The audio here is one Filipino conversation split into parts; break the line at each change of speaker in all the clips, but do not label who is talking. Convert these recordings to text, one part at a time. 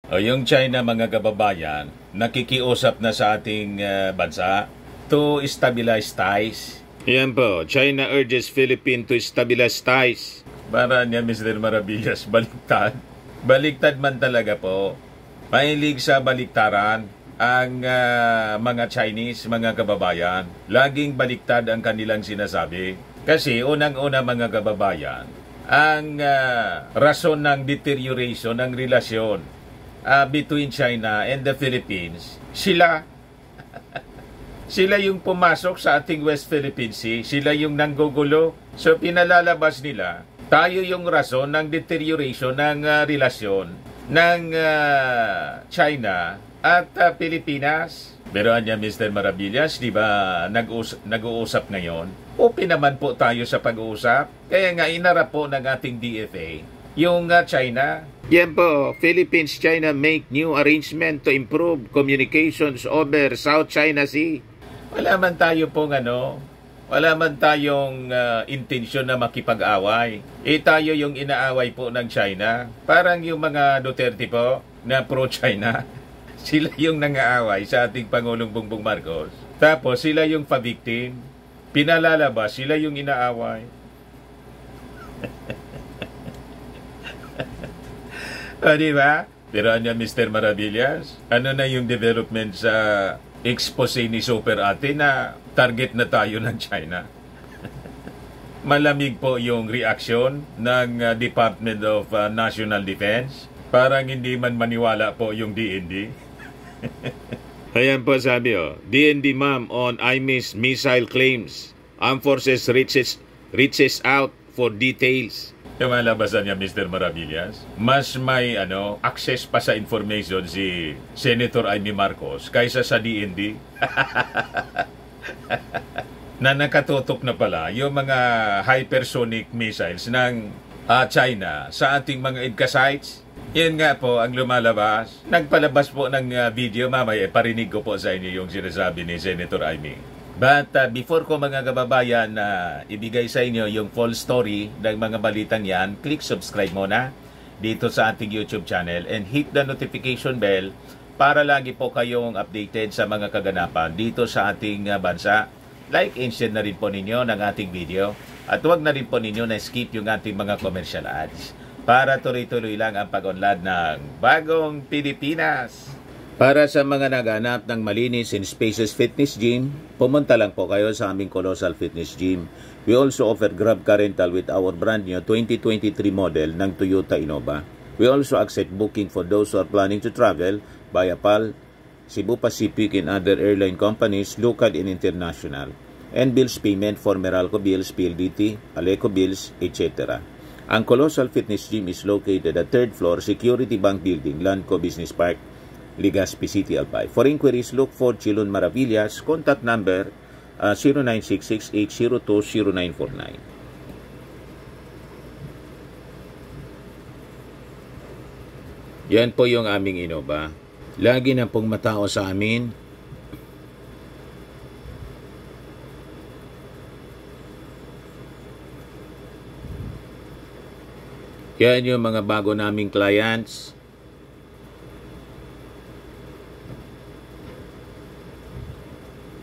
O yung China, mga kababayan, nakikiusap na sa ating bansa to stabilize ties. Yan po, China urges Philippines to stabilize ties. Para niya, Mr. Maravillas, baliktad. Baliktad man talaga po. Mahilig sa baliktaran ang mga Chinese, mga kababayan. Laging baliktad ang kanilang sinasabi. Kasi unang-una, mga kababayan, ang rason ng deterioration ng relasyon between China and the Philippines, sila yung pumasok sa ating West Philippine Sea, sila yung nanggugulo. So pinalalabas nila, tayo yung rason ng deterioration ng relasyon ng China at Pilipinas. Pero anya, Mr. Maravillas, di ba nag-uusap ngayon? Open naman po tayo sa pag-uusap. Kaya nga inarap po ng ating DFA yung China. Yan po, Philippines-China make new arrangement to improve communications over South China Sea. Wala man tayo pong wala man tayong intensyon na makipag-away. Tayo yung inaaway po ng China. Parang yung mga Duterte po na pro-China. Sila yung nangaaway sa ating Pangulong Bongbong Marcos. Tapos sila yung pa-victim. Pinalalabas, sila yung inaaway. Diba? Pero ano, Mr. Maravillas? Ano na yung development sa expose ni Super Ate na target na tayo ng China? Malamig po yung reaksyon ng Department of National Defense. Parang hindi man maniwala po yung DND. Ayan po sabi DND ma'am on IMIS missile claims. Armed Forces reaches out for details. Yung malabasan niya, Mr. Maravillas, mas may access pa sa information si Senator Amy Marcos kaysa sa DND. Na nakatutok na pala yung mga hypersonic missiles ng China sa ating mga EDCA sites. Yan nga po ang lumalabas. Nagpalabas po ng video, mamaya parinig ko po sa inyo yung sinasabi ni Senator Amy. But before ko, mga kababayan, ibigay sa inyo yung full story ng mga balitang yan, click subscribe muna dito sa ating YouTube channel and hit the notification bell para lagi po kayong updated sa mga kaganapan dito sa ating bansa. Like and share na rin po ninyo ng ating video at huwag na rin po ninyo na skip yung ating mga commercial ads para tuloy-tuloy lang ang pag-unlad ng Bagong Pilipinas. Para sa mga naghanap ng malinis and spacious fitness gym, pumunta lang po kayo sa aming Colossal Fitness Gym. We also offer Grab Car Rental with our brand new 2023 model ng Toyota Innova. We also accept booking for those who are planning to travel via PAL, Cebu Pacific and other airline companies, local and international. And bills payment for Meralco bills, PLDT, Aleco bills, etc. Ang Colossal Fitness Gym is located at 3rd floor, Security Bank Building, Landco Business Park, Legazpi City, Albay. For inquiries, look for Chilon Maravillas. Contact number 0966-802-0949. Yan po yung aming Innova. Lagi na pong matao sa amin. Yan yung mga bago naming clients.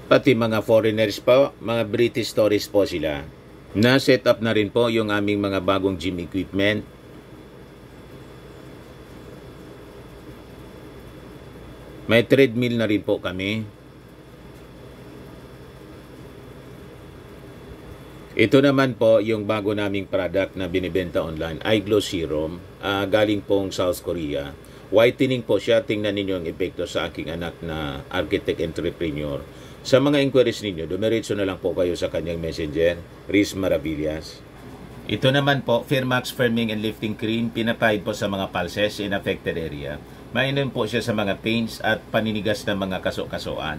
Pati mga foreigners po, mga British tourists po sila. Na-set up na rin po yung aming mga bagong gym equipment. May treadmill na rin po kami. Ito naman po yung bago naming product na binibenta online, iGlow Serum, galing pong South Korea. Whitening po siya. Tingnan ninyo ang epekto sa aking anak na architect entrepreneur. Sa mga inquiries ninyo, dumiretso na lang po kayo sa kanyang messenger, Riz Maravillas. Ito naman po, Firmax Firming and Lifting Cream, pinapahid po sa mga pulses in affected area. Mainam po siya sa mga pains at paninigas ng mga kaso-kasuan.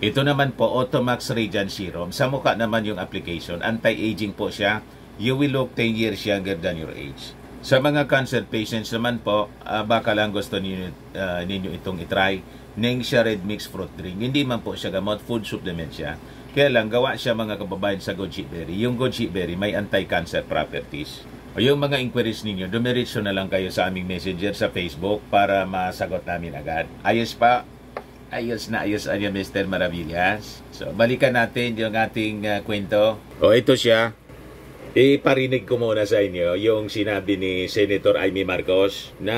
Ito naman po, Automax Radiant Serum. Sa mukha naman yung application, anti-aging po siya. You will look 10 years younger than your age. Sa mga cancer patients naman po, baka lang gusto ninyo itong itry. Nengxia Red Mix Fruit Drink. Hindi man po siya gamot, food supplement siya. Kaya lang, gawa siya mga kababayan sa goji berry. Yung goji berry may anti-cancer properties. O yung mga inquiries ninyo, dumiretso na lang kayo sa aming messenger sa Facebook para masagot namin agad. Ayos pa? Ayos na ayos niya, Mr. Maravillas. So, balikan natin yung ating kwento. O, ito siya. Iparinig ko muna sa inyo yung sinabi ni Senator Amy Marcos na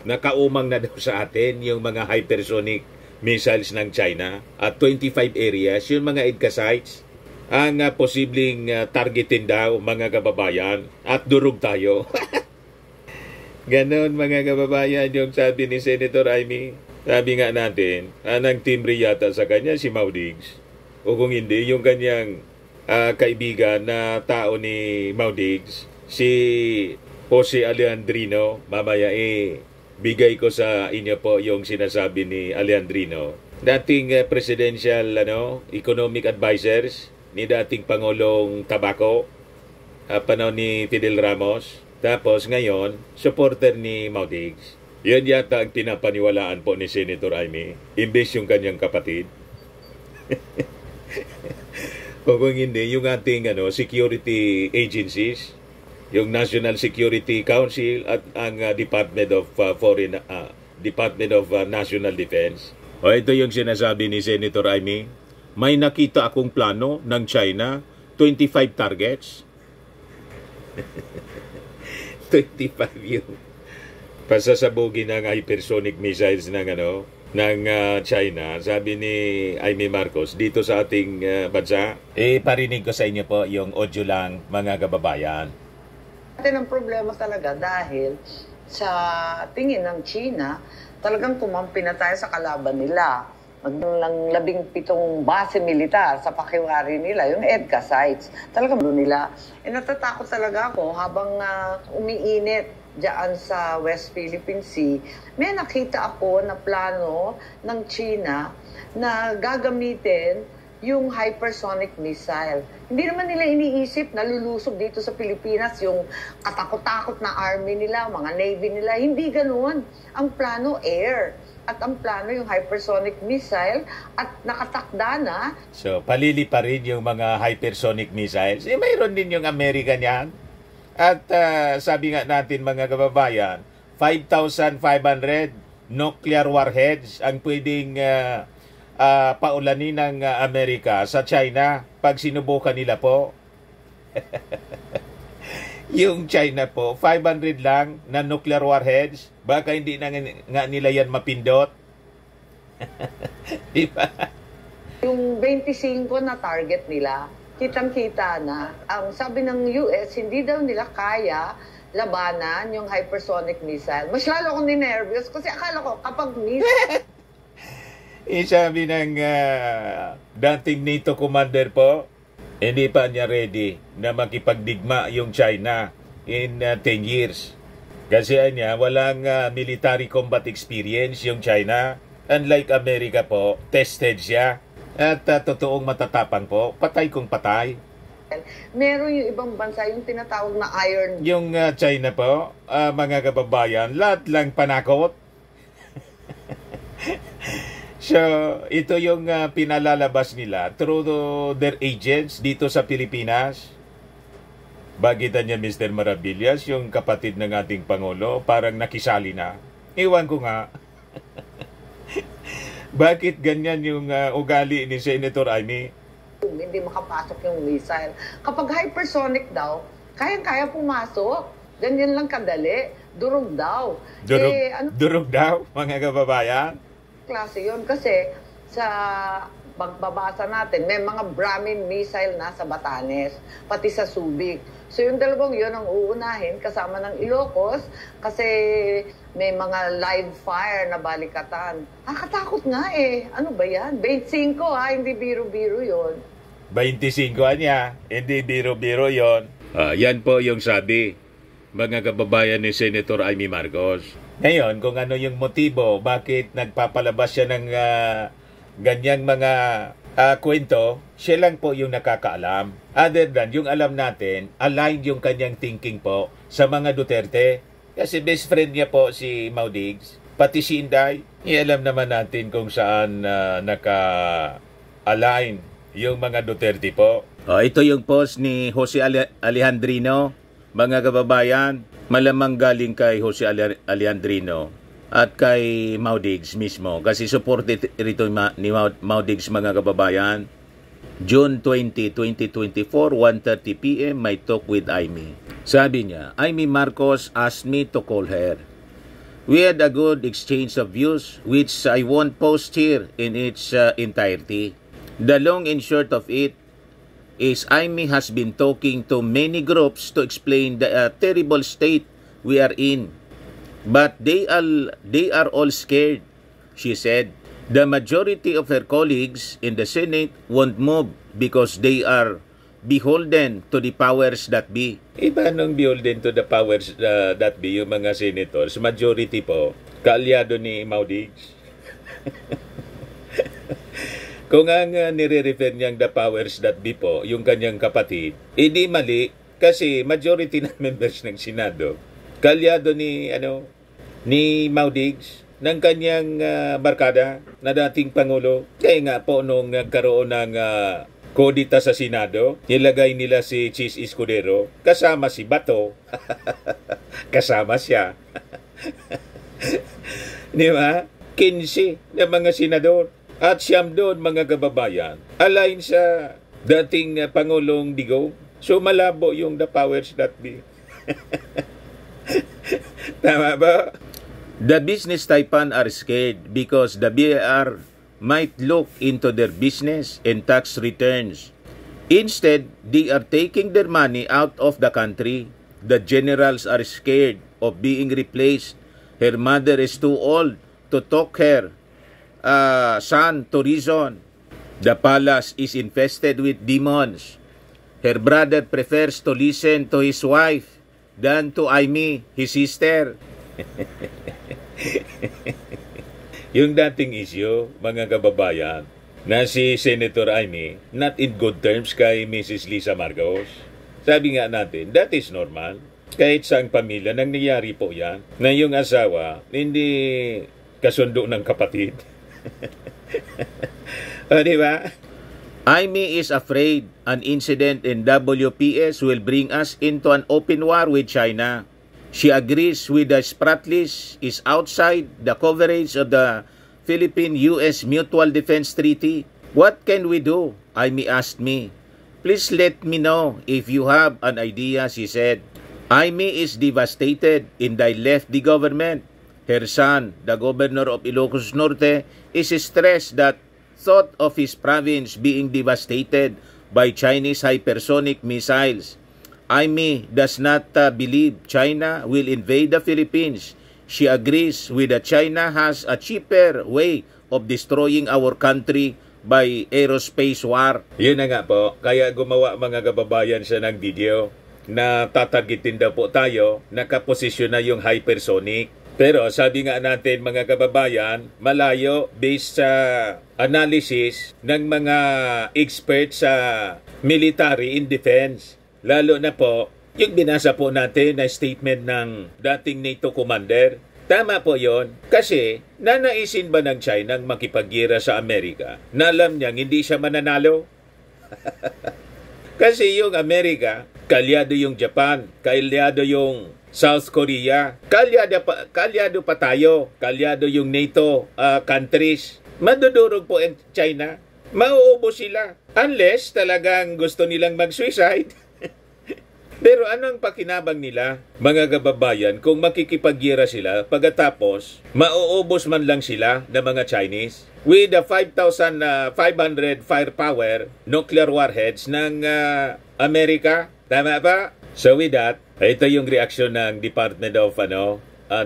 nakaumang na daw sa atin yung mga hypersonic missiles ng China at 25 areas, yung mga EDCA sites ang posibleng targetin daw mga kababayan at durog tayo. Ganon mga kababayan yung sabi ni Senator Amy. Sabi nga natin, anang timbre yata sa kanya si Maudigs. O kung hindi, yung kanyang kaibigan na tao ni Maudigs, si Jose Alejandrino. Mamaya bigay ko sa inyo po yung sinasabi ni Alejandrino. Dating presidential economic advisors ni dating Pangulong Tabaco, panahon ni Fidel Ramos. Tapos ngayon, supporter ni Maudigs. Yan yata ang pinapaniwalaan po ni Senator Amy, imbes yung kanyang kapatid. O kung hindi, yung ating security agencies, yung National Security Council at ang Department of National Defense. O ito yung sinasabi ni Senator Amy. May nakita akong plano ng China, 25 targets. 25 yung pasasabugin ng hypersonic missiles ng China. Sabi ni Amy Marcos dito sa ating bansa. Parinig ko sa inyo po yung audio lang, mga kababayan.
Ang problema talaga dahil sa tingin ng China, talagang tumampi na tayo sa kalaban nila. Maglang 17 base militar sa pakiwari nila, yung EDCA sites. Talagang nila. Natatakot talaga ako habang umiinit diyan sa West Philippine Sea. May nakita ako na plano ng China na gagamitin yung hypersonic missile. Hindi naman nila iniisip na lulusob dito sa Pilipinas yung katakot-takot na army nila, mga navy nila. Hindi ganoon. Ang plano, air. At ang plano yung hypersonic missile at nakatakda na. So, palili pa rin yung mga hypersonic missiles. Mayroon din yung Amerika niyan. At sabi nga natin mga kababayan, 5,500 nuclear warheads ang pwedeng paulanin ng Amerika sa China pag sinubukan nila po. Yung China po, 500 lang na nuclear warheads. Baka hindi na nga nila yan mapindot. Diba? Yung 25 na target nila, kitang-kita na. Ang sabi ng US, hindi daw nila kaya labanan yung hypersonic missile. Mas lalo akong ninervyos kasi akala ko kapag missile... Sabi ng dating NATO commander po, hindi pa niya ready na makipagdigma yung China in 10 years. Kasi niya, walang military combat experience yung China. Unlike America po, tested siya. At totoong matatapang po, patay kung patay. Meron yung ibang bansa, yung tinatawag na iron. Yung China po, mga kababayan, lahat lang panakot. So, ito yung pinalalabas nila through their agents dito sa Pilipinas. Bagitan niya Mr. Maravillas, yung kapatid ng ating Pangulo, parang nakisali na. Iwan ko nga. Bakit ganyan yung ugali ni Senator Amy? Hindi makapasok yung missile. Kapag hypersonic daw, kayang-kaya pumasok. Ganyan lang kadali. Durog daw. Durog daw, mga kababayan? Klase yun kasi sa pagbabasa natin, may mga Brahmin missile na sa Batanes, pati sa Subic. So yung dalawang yun ang uunahin kasama ng Ilocos kasi may mga live fire na balikatan. Katakot nga eh. Ano ba yan? 25 hindi biro-biro yun. 25 niya, hindi biro-biro yun. Yan po yung sabi, mga kababayan ni Senator Amy Marcos. Ngayon, kung ano yung motibo, bakit nagpapalabas siya ng ganyang mga kwento, siya lang po yung nakakaalam. Other than, yung alam natin, aligned yung kanyang thinking po sa mga Duterte. Kasi best friend niya po si Maudigs, pati si Inday. Alam naman natin kung saan naka-align yung mga Duterte po.
Ito yung post ni Jose Alejandrino. Mga kababayan, malamang galing kay Jose Alejandrino at kay Maudigs mismo. Kasi supported rito ni Maudigs, mga kababayan. June 20, 2024, 1:30 p.m. my talk with Amy. Sabi niya, Amy Marcos asked me to call her. We had a good exchange of views, which I won't post here in its entirety. The long and short of it is Amy has been talking to many groups to explain the terrible state we are in. But they are all scared, she said. The majority of her colleagues in the Senate won't move because they are beholden to the powers that be. Iba nung beholden to the powers that be, yung mga senators, majority po, kaalyado ni Maudigs. Kung ang nire-refer niyang the powers that be po, yung kanyang kapatid, hindi mali kasi majority ng members ng Senado, kaalyado ni Maudigs, ng kanyang barkada na dating Pangulo. Kaya nga po nung nagkaroon ng kodita sa Senado, nilagay nila si Chis Escudero, kasama si Bato, kasama siya. Di ba? 15 na mga senador. At siyam doon, mga kababayan, align sa dating Pangulong Digong. So malabo yung the powers that be. Tama ba? The business taipan are scared because the BIR might look into their business and tax returns. Instead, they are taking their money out of the country. The generals are scared of being replaced. Her mother is too old to talk her son to reason. The palace is infested with demons. Her brother prefers to listen to his wife than to Amy, his sister. Yung dating issue, mga kababayan, na si Senator Amy, not in good terms kay Mrs. Lisa Marcos. Sabi nga natin, that is normal. Kahit sa pamilya, nangyayari po yan, na yung asawa, hindi kasundo ng kapatid. O, diba? Amy is afraid an incident in WPS will bring us into an open war with China. She agrees with the Spratlys is outside the coverage of the Philippine-U.S. Mutual Defense Treaty. What can we do? Amy asked me. Please let me know if you have an idea, she said. Amy is devastated and I left the government. Her son, the governor of Ilocos Norte, is stressed that thought of his province being devastated by Chinese hypersonic missiles. Amy does not believe China will invade the Philippines. She agrees with that China has a cheaper way of destroying our country by aerospace war. Yun na nga po, kaya gumawa mga kababayan siya ng video na tatargetin daw po tayo, nakaposisyon na yung hypersonic. Pero sabi nga natin mga kababayan, malayo based sa analysis ng mga experts sa military in defense. Lalo na po, yung binasa po natin na statement ng dating NATO commander, tama po yon. Kasi nanaisin ba ng China ang makipaggira sa Amerika na alam niyang hindi siya mananalo? Kasi yung Amerika, kalyado yung Japan, kalyado yung South Korea, kalyado pa tayo, kalyado yung NATO countries. Madudurog po ang China, mauubos sila. Unless talagang gusto nilang mag-suicide. Pero anong pakinabang nila, mga kababayan, kung makikipaggira sila, pagkatapos, mauubos man lang sila ng mga Chinese with the 5,500 firepower nuclear warheads ng Amerika. Tama ba? So with that, ito yung reaksyon ng Department of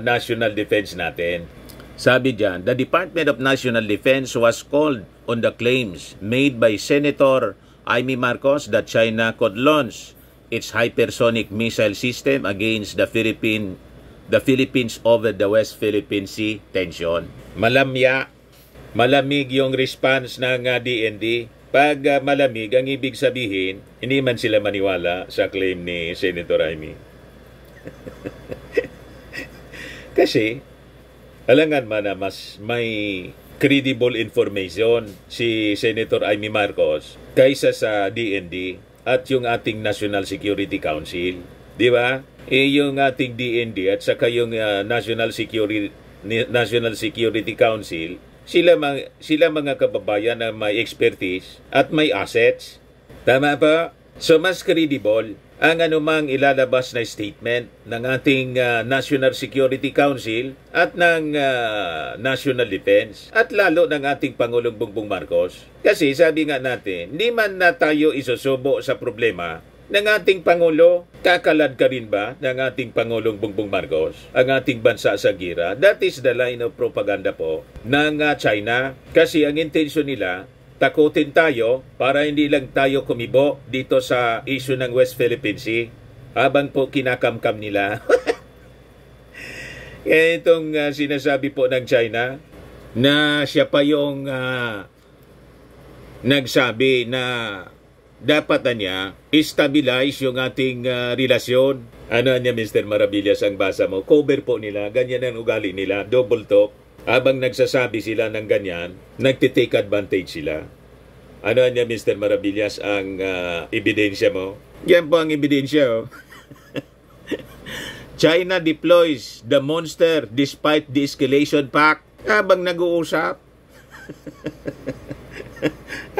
National Defense natin. Sabi dyan, the Department of National Defense was called on the claims made by Senator Amy Marcos that China could launch its hypersonic missile system against the Philippines over the West Philippine Sea tension. Malamig yung response ng DND. Pag malamig, ang ibig sabihin, hindi man sila maniwala sa claim ni Senator Amy. Kasi, alangan man na mas may credible information si Senator Amy Marcos kaysa sa DND. at yung ating National Security Council. Di ba? Yung ating DND at saka yung National Security Council, sila mga kababayan na may expertise at may assets. Tama ba? So mas credible ang anumang ilalabas na statement ng ating National Security Council at ng National Defense at lalo ng ating Pangulong Bongbong Marcos. Kasi sabi nga natin, di man na tayo isusubo sa problema ng ating Pangulo, kakalad ka rin ba ng ating Pangulong Bongbong Marcos ang ating bansa sa gira? That is the line of propaganda po ng China. Kasi ang intention nila, takutin tayo para hindi lang tayo kumibo dito sa issue ng West Philippine Sea habang po kinakamkam nila. Kaya itong sinasabi po ng China na siya pa yung nagsabi na dapat na niya stabilize yung ating relasyon. Ano niya, Mr. Maravillas, ang basa mo? Cover po nila, ganyan ang ugali nila, double talk. Habang nagsasabi sila ng ganyan, nagtitake advantage sila. Ano niya, Mr. Maravillas, ang ebidensya mo? Yan po ang ebidensya, oh. China deploys the monster despite de-escalation pact. Habang nag-uusap.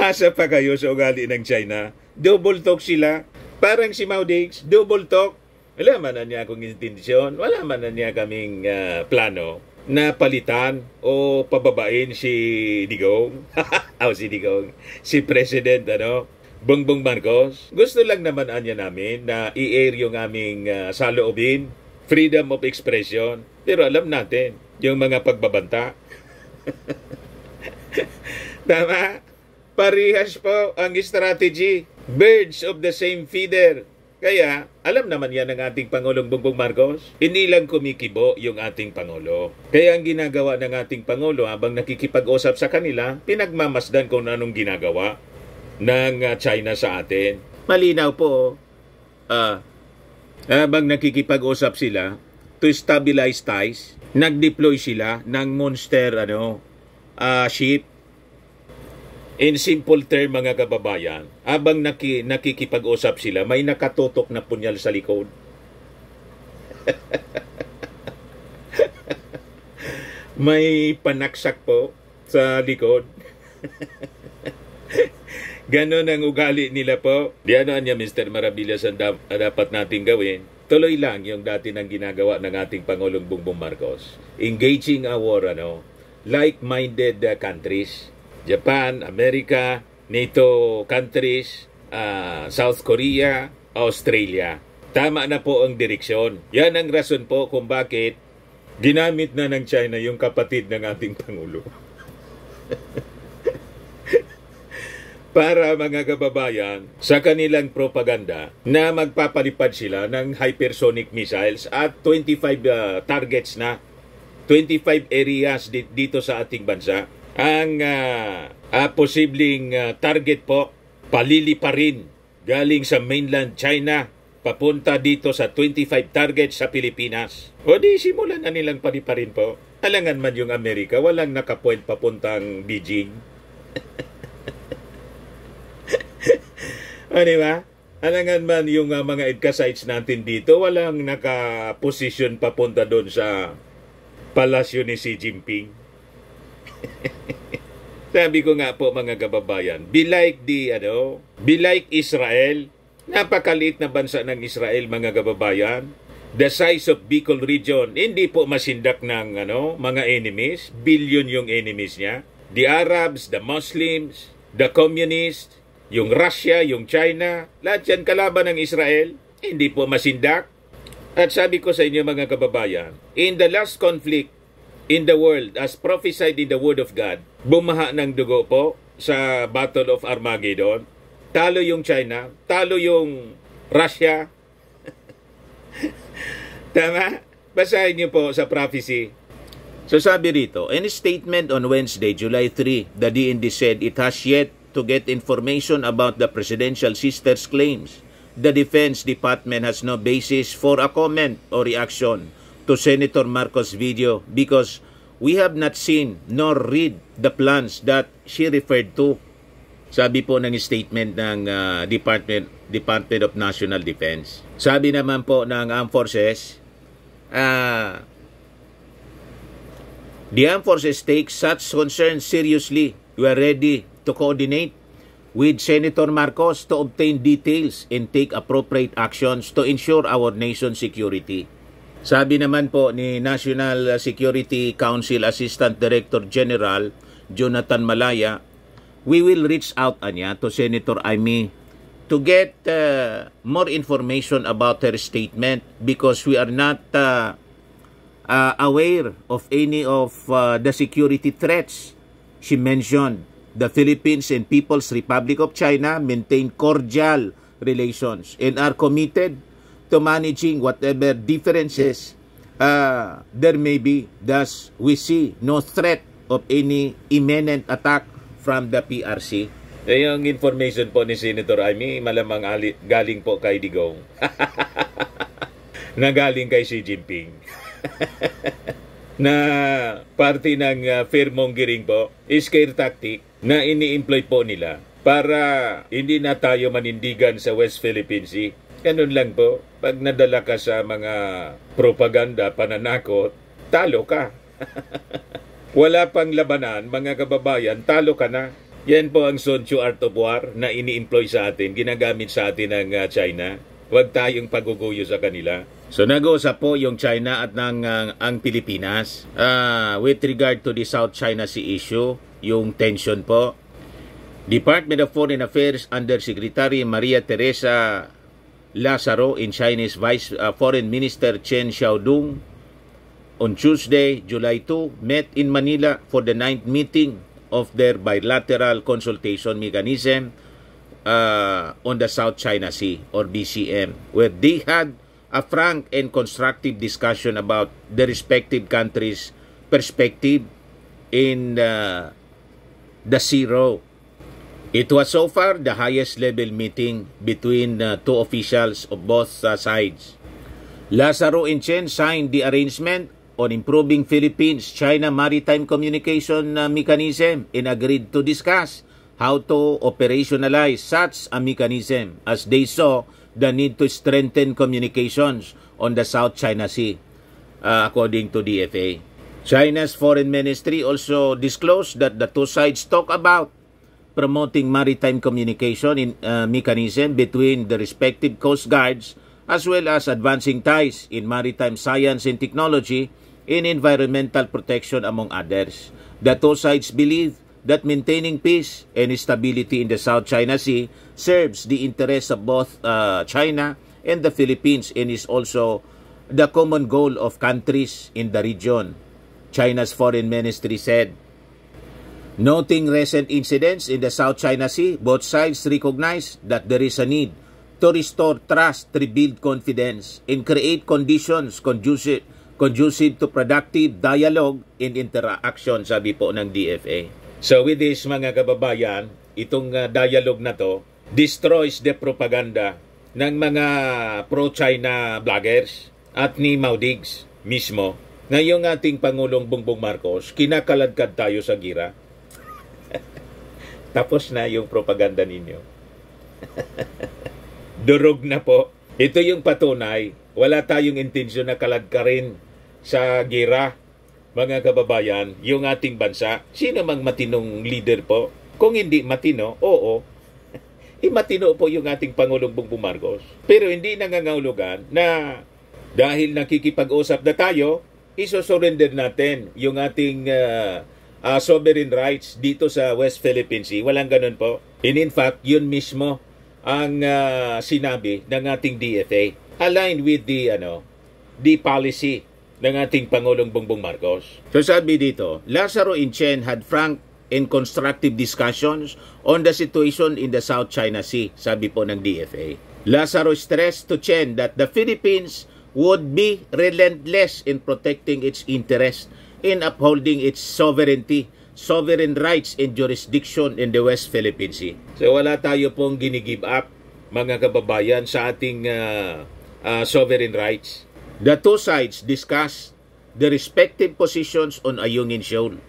Asa pa kayo sa ugali ng China? Double talk sila. Parang si Maudix, double talk. Wala man na niya akong intensyon. Wala man na niya kaming plano na palitan o pababain si Digong. Si President Bongbong Marcos. Gusto lang naman anya namin na i-air yung aming saloobin, freedom of expression. Pero alam natin yung mga pagbabanta. Tama? Parehas po ang strategy. Birds of the same feather. Kaya, alam naman yan ng ating Pangulong Bongbong Marcos. Hindi lang kumikibo yung ating Pangulo. Kaya ang ginagawa ng ating Pangulo habang nakikipag-usap sa kanila, pinagmamasdan kung anong ginagawa ng China sa atin. Malinaw po, habang nakikipag-usap sila to stabilize ties, nag-deploy sila ng monster ship. In simple term, mga kababayan, habang nakikipag-usap sila, may nakatutok na punyal sa likod. May panaksak po sa likod. Ganon ang ugali nila po. Di ano niya, Mr. Maravillas, ang dapat natin gawin. Tuloy lang yung dati nang ginagawa ng ating Pangulong Bongbong Marcos. Engaging our like-minded countries. Japan, America, NATO countries, South Korea, Australia. Tama na po ang direksyon. Yan ang rason po kung bakit ginamit na ng China yung kapatid ng ating Pangulo. Para mga kababayan, sa kanilang propaganda na magpapalipad sila ng hypersonic missiles at 25 targets na, 25 areas dito sa ating bansa. Ang posibleng target po, paliliparin galing sa mainland China papunta dito sa 25 targets sa Pilipinas. O di simulan na nilang paliparin po. Alangan man yung Amerika, walang nakapoint papuntang Beijing. O diba? Alangan man yung mga EDCA sites natin dito, walang nakaposisyon papunta doon sa palasyo ni Xi Jinping. Sabi ko nga po, mga kababayan, be like Israel, napakaliit na bansa ng Israel, mga kababayan, the size of Bicol region, hindi po masindak ng mga enemies, billion yung enemies niya, the Arabs, the Muslims, the Communists, yung Russia, yung China, lahat yan kalaban ng Israel, hindi po masindak. At sabi ko sa inyo, mga kababayan, in the last conflict in the world, as prophesied in the Word of God, bumaha ng dugo po sa Battle of Armageddon. Talo yung China, talo yung Russia. Tama? Basahin niyo po sa prophecy. So sabi rito, in a statement on Wednesday, July 3, the DND said it has yet to get information about the presidential sister's claims. The Defense Department has no basis for a comment or reaction to Senator Marcos' video because we have not seen nor read the plans that she referred to. Sabi po ng statement ng Department of National Defense. Sabi naman po ng Armed Forces, the Armed Forces take such concerns seriously. We are ready to coordinate with Senator Marcos to obtain details and take appropriate actions to ensure our nation's security. Sabi naman po ni National Security Council Assistant Director General Jonathan Malaya, we will reach out to Senator Amy to get more information about her statement because we are not aware of any of the security threats. She mentioned the Philippines and People's Republic of China maintain cordial relations and are committed to managing whatever differences there may be. Thus, we see no threat of any imminent attack from the PRC. Yung information po ni Senator Amy, malamang galing po kay Digong. Na galing kay Xi Jinping. Na parte ng fearmongering po, scare tactic na ini-employ po nila para hindi na tayo manindigan sa West Philippine Sea. Ganun lang po, pag nadala ka sa mga propaganda, pananakot, talo ka. Wala pang labanan, mga kababayan, talo ka na. Yan po ang Sun Tzu Art of War na ini-employ sa atin, ginagamit sa atin ng China. Huwag tayong paguguyo sa kanila. So nag-uusap po yung China at ang Pilipinas with regard to the South China Sea issue, yung tension po. Department of Foreign Affairs Undersecretary Maria Teresa Lazaro and Chinese Vice Foreign Minister Chen Xiaodong on Tuesday, July 2, met in Manila for the 9th meeting of their bilateral consultation mechanism on the South China Sea or BCM, where they had a frank and constructive discussion about the respective countries' perspective in the Sea Row. It was so far the highest level meeting between two officials of both sides. Lazaro and Chen signed the arrangement on improving Philippines-China maritime communication mechanism and agreed to discuss how to operationalize such a mechanism as they saw the need to strengthen communications on the South China Sea, according to DFA. China's foreign ministry also disclosed that the two sides talk about promoting maritime communication in mechanism between the respective coast guards as well as advancing ties in maritime science and technology and environmental protection among others. The two sides believe that maintaining peace and stability in the South China Sea serves the interests of both China and the Philippines and is also the common goal of countries in the region, China's foreign ministry said. Noting recent incidents in the South China Sea, both sides recognize that there is a need to restore trust, rebuild confidence, and create conditions conducive to productive dialogue and interaction, sabi po ng DFA. So with this, mga kababayan, itong dialogue na to destroys the propaganda ng mga pro-China vloggers at ni Maudigs mismo na yung ating Pangulong Bongbong Marcos, kinakaladkad tayo sa gira. Tapos na yung propaganda ninyo. Durog na po. Ito yung patunay. Wala tayong intensyon na kaladkarin sa gira, mga kababayan, yung ating bansa. Sino mang matinong leader po? Kung hindi matino, oo. Matino po yung ating Pangulong Bongbong Marcos. Pero hindi nangangahulugan na dahil nakikipag-usap na tayo, isosurrender natin yung ating sovereign rights dito sa West Philippine Sea. Walang ganun po. And in fact, yun mismo ang sinabi ng ating DFA. Aligned with the policy ng ating Pangulong Bongbong Marcos. So sabi dito, Lazaro and Chen had frank and constructive discussions on the situation in the South China Sea, sabi po ng DFA. Lazaro stressed to Chen that the Philippines would be relentless in protecting its interests in upholding its sovereignty, sovereign rights and jurisdiction in the West Philippine Sea. So wala tayo pong gini-give up, mga kababayan, sa ating sovereign rights. The two sides discussed the respective positions on Ayungin Shoal.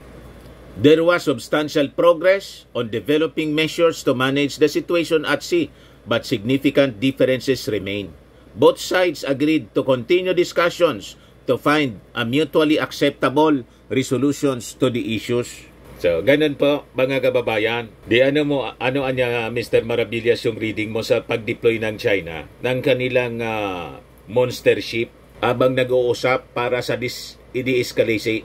There was substantial progress on developing measures to manage the situation at sea, but significant differences remain. Both sides agreed to continue discussions to find a mutually acceptable resolutions to the issues. So, ganun po, mga kababayan. Ano anya, Mr. Maravillas, yung reading mo sa pag-deploy ng China ng kanilang monster ship habang nag-uusap para sa de-escalation,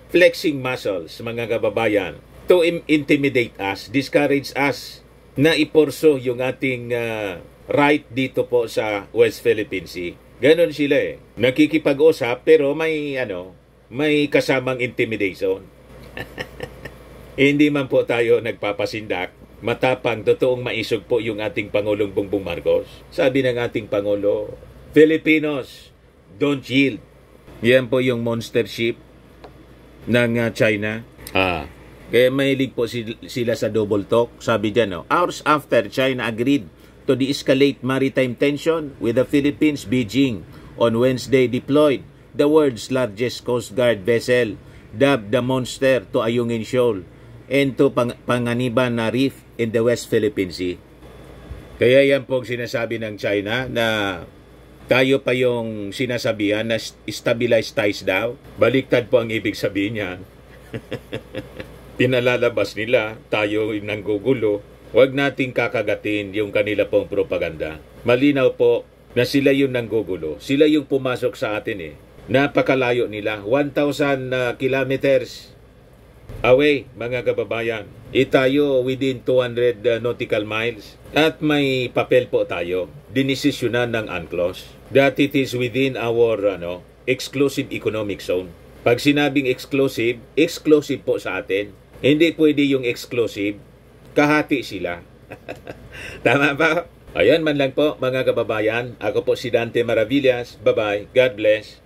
flexing muscles, mga kababayan, to intimidate us, discourage us na iporso yung ating right dito po sa West Philippine Sea. Ganon sila eh. Nakikipag-usap pero may kasamang intimidation. Hindi man po tayo nagpapasindak. Matapang, totoong maisog po yung ating Pangulong Bongbong Marcos. Sabi ng ating Pangulo, Filipinos, don't yield. Yan po yung monster ship ng China. Kaya mahilig po sila sa double talk. Sabi dyan, hours after China agreed to de-escalate maritime tension with the Philippines, Beijing on Wednesday deployed the world's largest Coast Guard vessel, dubbed the Monster, to Ayungin Shoal and to Panganiban na Reef in the West Philippine Sea. Kaya yan po sinasabi ng China na tayo pa yung sinasabihan na stabilized ties daw. Baliktad po ang ibig sabihin niyan. Pinalalabas nila, tayo yung nanggugulo. Huwag nating kakagatin yung kanila pong propaganda. Malinaw po na sila yung nanggugulo. Sila yung pumasok sa atin eh. Napakalayo nila. 1,000 kilometers away, mga kababayan. Tayo within 200 nautical miles. At may papel po tayo. Dinesisyonan ng UNCLOS that it is within our exclusive economic zone. Pag sinabing exclusive, exclusive po sa atin. Hindi pwede yung exclusive. Kahati sila. Tama ba? Ayan man lang po, mga kababayan. Ako po si Dante Maravillas. Bye-bye. God bless.